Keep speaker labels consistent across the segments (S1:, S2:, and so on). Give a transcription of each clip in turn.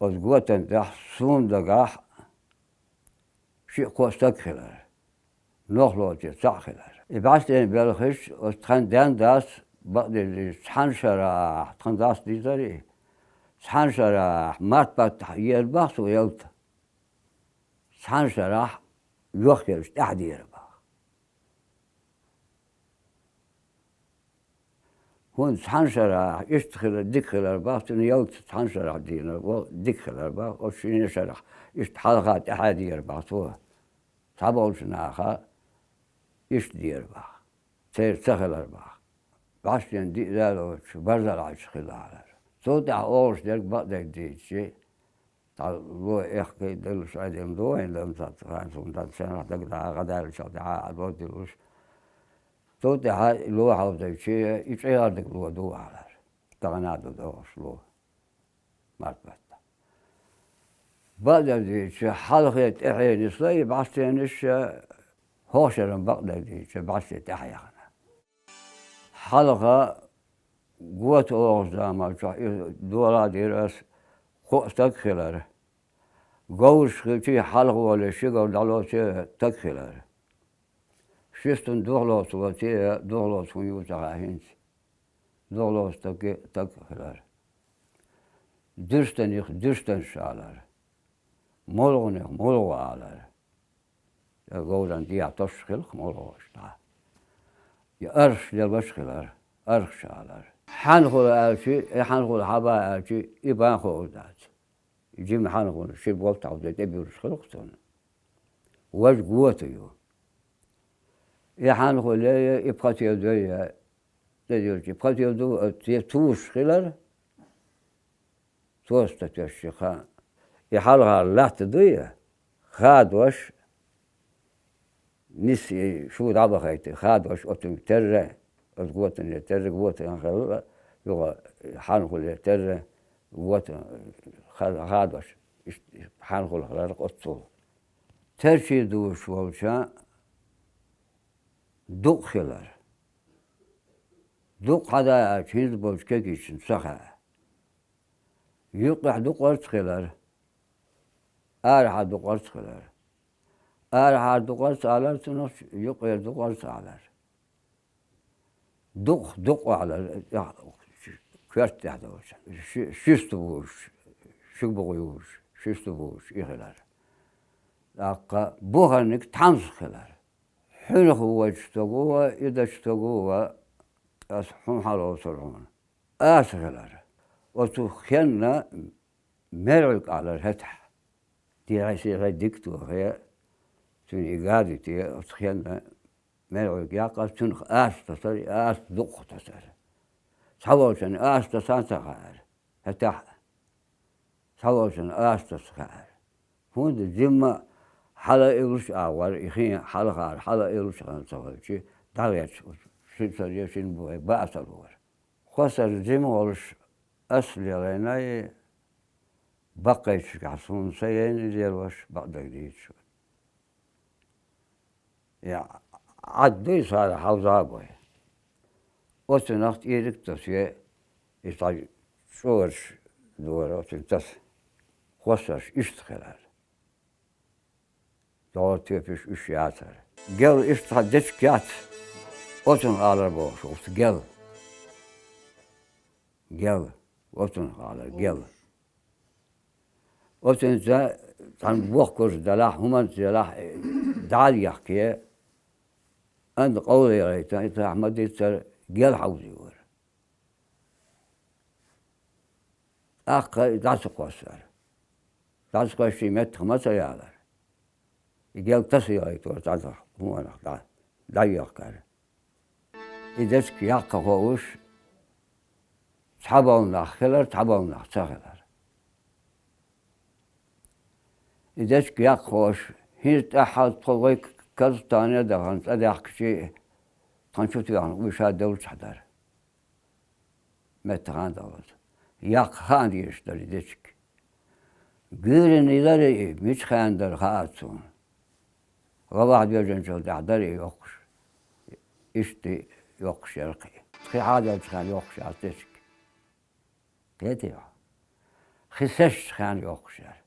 S1: Os goten dag zondag شيء كوستكخلر نخلوتي صاخلر يبعثين بلخش وتخندان داس بعد الحنشرة تخنداس ديزري حنشرة مات بات يربح ويلت حنشرة يوخير أحد يربح هون حنشرة يشتخل دخل باس يلت حنشرة دينا ودخل باس وشين شرح يشتحلقات أحد يربح سوا تابولش ناخا يشتدير باخ سير سخلر باخ بعشتين دي دالوش برزل عايش خلالر صوت أورش ديك بعدك ديتشي تعال لو إخكي دلش عدم دوين لم تتفان سون تتسنة تقدر غدار شو تعال لو دلش صوت لو حوزك شيء يشير دك لو دو على تغناد دوش لو مرتبط بعد ديتشي حلقة إحيان صلي بعشتينش هوشرن بعدك ديتشي بعشت إحيان حلقة قوة أوزام دولا ديرس قوس تكخلر قوش خلتي حلقة ولا شيء دلو شيء تكخلر شستن دولوس وتي دولوس ويوزع هنس دولوس تكخلر درستن شالر مولو علر قولن دي تشخل مولوش تا يأرش للبشخلر أرخ شالر حنخل أشي حنخل حبا أشي يبان خودات يجي حنخل شي بقولت عودة تبيرش خلقتون وش قوته يحنخل يبقى تيودي تديرجي يبقى تيودو توش خلر توست الشيخان يحلها لا تضيع خاد وش نسي شو دعوة خيتي خاد وش أتم ترى القوة اللي ترى قوة خلوا يو حنقول ترى قوة خاد وش حنقول خلق أتصل ترشي دوش والشان دق خلر دق هذا شيء بوش كيش سخا يقع دق ورد خلر أرحى دق ورد خلر أرحى دق ورد على تنص يقع دق ورد على دق على كرت هذا وش شستوش شو بقولوش شستوش يخلر لقى بوهنك تحمس خلر حين هو يشتغوا إذا اشتغوا أصحون حلو صرون خلر وتخيلنا مرق على الهتح دي عايشة غير دكتور هي تون إقادتي وتخيلنا مرق يقص تون تصري دق تصر سووشن تصنصغر هتح سووشن تصغر هون الجمة حلا إيروش أول يخين حلا غار حلا إيروش عن سوالشي داريش شن سريع شن بوي بأسرور خسر الجمة ولش أصل لنا بقيت عصون سيين ديروش بعد جديد شو يا عدي صار حوزة بوي وتنخت إيرك تسيه يصير شورش دورة وتنتس خسرش إشتغل دور تيفش إشياتر قل إشتغل كات وتن على بوش وقت قل وتن على قل وتن ذا عن وقت دلاح هم دلاح دال يحكي عند قولي ريت أنت أحمد يتر قل حوزي ور داس قصر داس قصي مت ما سيالر يقل تسيا يتور تعذر هو أنا دا يحكي إذا سكياق هوش تحبون خلر تحبون سخلر إذا سكياق هوش هيت أحد طويق كذا تانية دهان أديك شيء تنشوف يعني وش هالدول حدر متغان دول ياق خان يشتري ديسك غير نيداري مش خان در خاطون غواحد بيجن شو دحدري يوقش إشتي يوقش يرقي خي حاجة خان يوقش على ديسك كده Kısaş kan yokuşlar.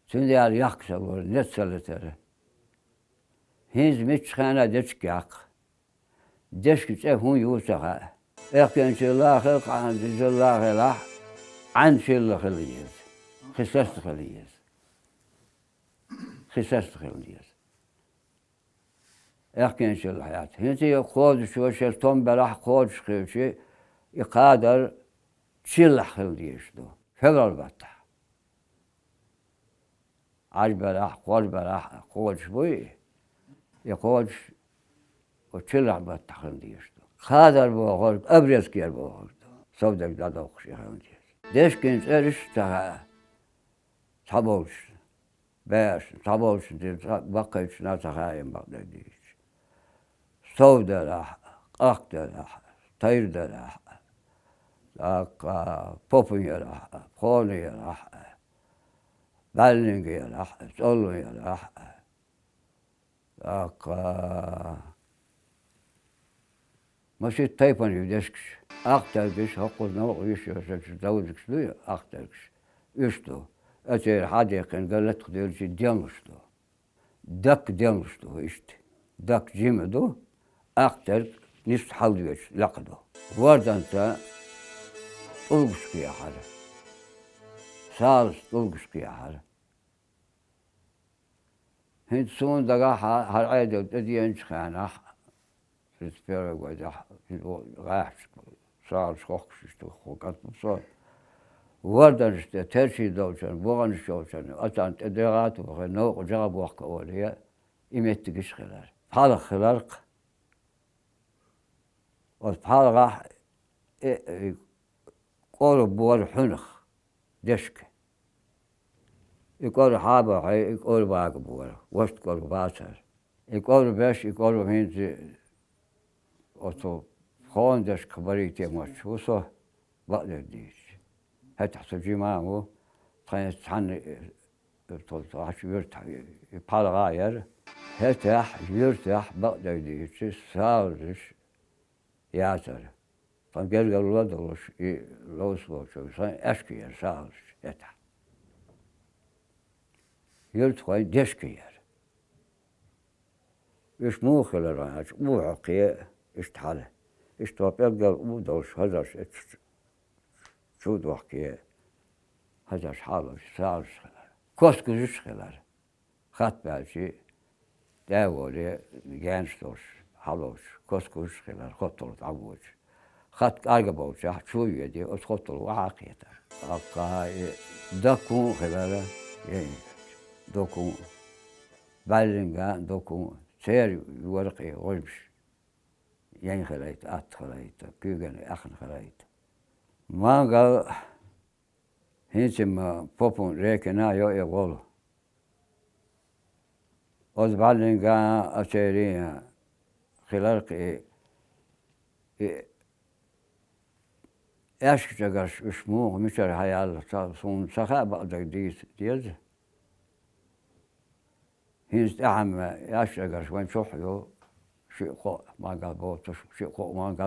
S1: Şimdi yer yaksa olur, ne salıtırı. Hizmet çıkana deçk yak. Deçk hun yusağa. Ekkençillahı kancillahı lah. Ançillahı liyiz. Kısaslıkı liyiz. Kısaslıkı liyiz. Ekkençillah hayat. Hindi koduşu şey tom belah koduşu şey ikadar çillahı liyiz do. Fevral batta. Albelah, kolbelah, koduş bu. Koduş o çillah batta liyiz do. Kadar bu kod, abrez kiyer bu kod. Savdak da okuşuyor diye. Deşkin erişte tabolş. Beş tabolş diye bakay için atayım bak dedi. Savdala, akdala, tayırdala. Popun yara, konu yara. Belling yara, solun yara. Maşit taypan yüdeşkiş. Aktargış, hakkında uyuşuyorsa davudukş diyor, aktargış. Üçtü. Öte hadiyekin galet kuduyur ki diyanmıştı. Dak diyanmıştı işte. Dak cimedi, aktar nis haldiyor, lakadı. Vardan da ulguş kıyahar. Sağız ulguş kıyahar. Hint sonunda har ayda diyen çıkana. Spera goida, rahat, sağ şok işte, kokat bu so. Vardan işte tercih doğuşan, boğan iş doğuşan, atan ederat ve ne ocağa bu hakka oraya imettik işler. Halklar, o halka koru buğar hünük, deşk. İkoru haba, ikoru bağ buğar, vast koru bağır. İkoru beş, ikoru hinci. Oto خواندش خبری تیمش وسه بعد دیش حتی سوچی مامو تاین تان تو عش یورت پالغایر حتی یورت بعد دیش سالش یاسر فان گل دولش لوس لوش سان اشکیر سالش حتی یورت خوای دشکیر ايش مو خلال مو عقيه اشتحاله اشتوابير قال ودوش هذا شو دوحكي هذا حاله سال خلال كوسكوش خلال خط بالشي داولي جانشتوش حالوش كوسكوش خلال خطول تعوج خط أرجبوش شو يدي خطول وعاقيته أقا دكون خلال يعني دكون بالنجا دكون سير ورقي غلبش يعني خلايت أت خلايت كيجن أخن خلايت ما قال هنسم بوبون ريكنا يو يقول أز بالنجا أشيرين خلالك إيش تجرش اسمه مشر حيال صون سخاء بعد ديز هنس أهم إيش تجرش وين شحيو شيء قو ما قال بوتش شيء قو ما قال